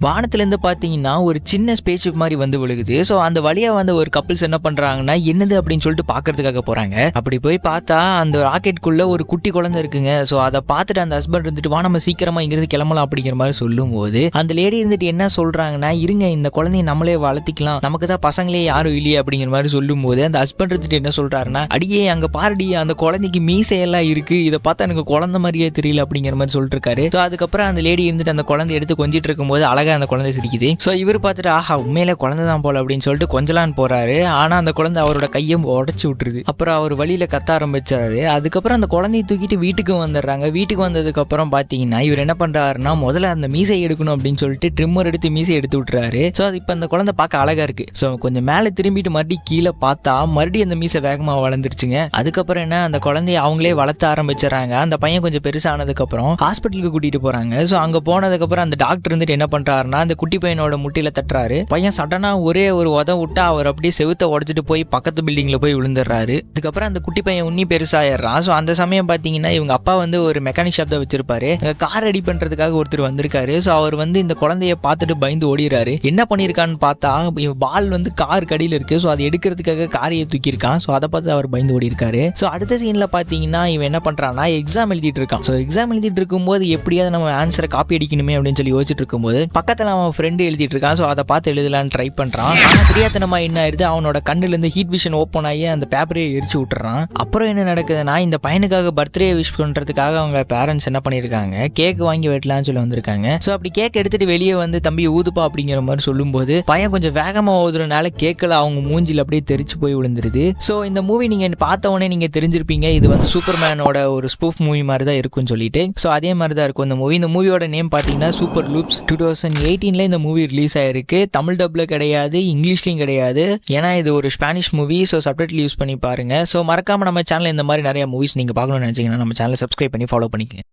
வானத்துலேருந்து பார்த்தீங்கன்னா ஒரு சின்ன ஸ்பேஸ் ஷிப் மாதிரி வந்து விழுகுது. ஸோ அந்த வழியாக வந்து ஒரு கப்பிள்ஸ் என்ன பண்ணுறாங்கன்னா என்னது அப்படின்னு சொல்லிட்டு பார்க்கறதுக்காக போகிறாங்க. அப்படி போய் பார்த்தா அந்த ராக்கெட்டுக்குள்ளே ஒரு குட்டி குழந்தை இருக்குங்க. ஸோ அதை பார்த்துட்டு அந்த ஹஸ்பண்ட் இருந்துட்டு வா நம்ம சீக்கிரமாக இங்கிருந்து கிளம்பலாம் அப்படிங்கிற மாதிரி சொல்லும்போது அந்த லேடி இருந்துட்டு என்ன சொல்கிறாங்கன்னா இருங்க இந்த குழந்தைய நம்மளே வளர்த்திக்கலாம், நமக்கு தான் பசங்களே யாரும் இல்லையே அப்படிங்கிற மாதிரி சொல்லும்போது அந்த ஹஸ்பண்ட் இருந்துட்டு என்ன சொல்கிறாருன்னா அடியே அங்கே பாருடி அந்த குழந்தைக்கு மீசையெல்லாம் இருக்குது, இதை பார்த்தா எனக்கு குழந்தை மாதிரியே தெரியல அப்படிங்கிற மாதிரி சொல்லிட்டு இருக்காரு. ஸோ அதுக்கப்புறம் அந்த லேடி இருந்துட்டு அந்த குழந்தை எடுத்து கொஞ்சிட்டு இருக்கும்போது அழகாக அந்த குழந்தை சிரிக்குது. ஸோ இவர் பார்த்துட்டு ஆஹா உண்மையிலே குழந்தை தான் போல அப்படின்னு சொல்லிட்டு கொஞ்சலான்னு போறாரு. ஆனால் அந்த குழந்தை அவரோட கையை உடச்சி விட்டுருது. அப்புறம் அவர் வழியில கத்த ஆரம்பிச்சாரு. அதுக்கப்புறம் அந்த குழந்தையை தூக்கிட்டு வீட்டுக்கு வந்துடுறாங்க. வீட்டுக்கு வந்ததுக்கு அப்புறம் பார்த்தீங்கன்னா இவர் என்ன பண்றாருன்னா முதல்ல அந்த மீசை எடுக்கணும் அப்படின்னு சொல்லிட்டு ட்ரிம்மர் எடுத்து மீசை எடுத்து விட்டுறாரு. ஸோ அது இப்போ அந்த குழந்தை பார்க்க அழகா இருக்கு. ஸோ கொஞ்சம் மேலே திரும்பிட்டு மறுபடியும் கீழே பார்த்தா மறுபடியும் அந்த மீசை வேகமாக வளர்ந்துருச்சுங்க. அதுக்கப்புறம் என்ன அந்த குழந்தைய அவங்களே வளர்த்த ஆரம்பிச்சிடறாங்க. அந்த பையன் கொஞ்சம் பெருசானதுக்கு அப்புறம் ஹாஸ்பிட்டலுக்கு கூட்டிட்டு போறாங்க. ஸோ அங்க போனதுக்கு அப்புறம் அந்த டாக்டர் வந்துட்டு என்ன பண்றாருன்னா அந்த குட்டி பையனோட முட்டியில தட்டுறாரு. பையன் சடனா ஒரே ஒரு உதவ விட்டா அவர் அப்படியே செவுத்த உடச்சிட்டு போய் பக்கத்து பில்டிங்ல போய் விழுந்துடுறாரு. அதுக்கப்புறம் அந்த குட்டி பையன் உன்னி பெருசாயிடுறான். ஸோ அந்த சமயம் பார்த்தீங்கன்னா இவங்க அப்பா வந்து ஒரு மெக்கானிக் ஷாப் தான் வச்சிருப்பாரு. கார் ரெடி பண்றதுக்காக ஒருத்தர் வந்திருக்காரு. ஸோ அவர் வந்து இந்த குழந்தைய பார்த்துட்டு பயந்து ஓடிறாரு. என்ன பண்ணியிருக்கான்னு பார்த்தா பால் வந்து கார் கடியில் இருக்கு. ஸோ அதை எடுக்கிறதுக்காக காரையை தூக்கியிருக்கான். ஸோ அதை பார்த்து அவர் பயந்து ஓடி இருக்காரு. ஸோ அடுத்த சீன்ல பார்த்தீங்கன்னா இவன் என்ன பண்றான்னா எக்ஸாம் எழுதிட்டு இருக்கான். ஸோ எக்ஸாம் எழுதிட்டு இருக்கும்போது எப்படியாவது நம்ம ஆன்சரை காப்பி அடிக்கணுமே அப்படின்னு சொல்லி யோசிச்சுட்டு இருக்கும்போது பக்கத்தில் அவன் ஃப்ரெண்டு எழுதிட்டு இருக்கான். ஸோ அதை பார்த்து எழுதலான்னு ட்ரை பண்றான். ஆனால் தெரியாதனமா என்ன ஆயிடுது, அவனோட கண்ணுல இருந்து ஹீட் விஷன் ஓப்பன் ஆகி அந்த பேப்பரையே எரிச்சு விட்டுறான். அப்புறம் என்ன நடக்குதுன்னா இந்த பையனுக்காக பர்த்டே விஷ் பண்றதுக்காக அவங்க பேரண்ட்ஸ் என்ன பண்ணிருக்காங்க, கேக் வாங்கி வெட்டலாம்னு சொல்லி வந்திருக்காங்க. ஸோ அப்படி கேக் எடுத்துட்டு வெளியே வந்து தம்பி ஊதுப்பா அப்படிங்கிற மாதிரி சொல்லும்போது பையன் கொஞ்சம் வேகமா ஊதுறதுனால கேக்கில் அவங்க மூஞ்சில் அப்படியே தெரிச்சு போய் விழுந்துருது. ஸோ இந்த மூவி நீங்க பார்த்த உடனே நீங்க தெரிஞ்சிருப்பீங்க இது வந்து சூப்பர்மேனோட ஒரு ஸ்பூஃப் மூவி மாதிரி தான் இருக்கும்னு சொல்லிட்டு. ஸோ அதே மாதிரி தான் இருக்கும் இந்த மூவி. இந்த மூவியோட நேம் பார்த்தீங்கன்னா சூப்பர் லூப்ஸ். 2018 இந்த மூவி ரிலீஸ் ஆயிருக்கு. தமிழ் டப்ல கிடையாது, இங்கிலீஷ்லயும் கிடையாது. ஏன்னா இது ஒரு Spanish movie. So subtitle use பண்ணி பாருங்க. ஸோ மறக்காம நம்ம சேனல் இந்த மாதிரி நிறைய மூவிஸ் நீங்க பார்க்கணும்னு நினைச்சீங்கன்னா நம்ம சேனலை சப்ஸ்கிரைப் பண்ணி ஃபாலோ பண்ணிக்கங்க.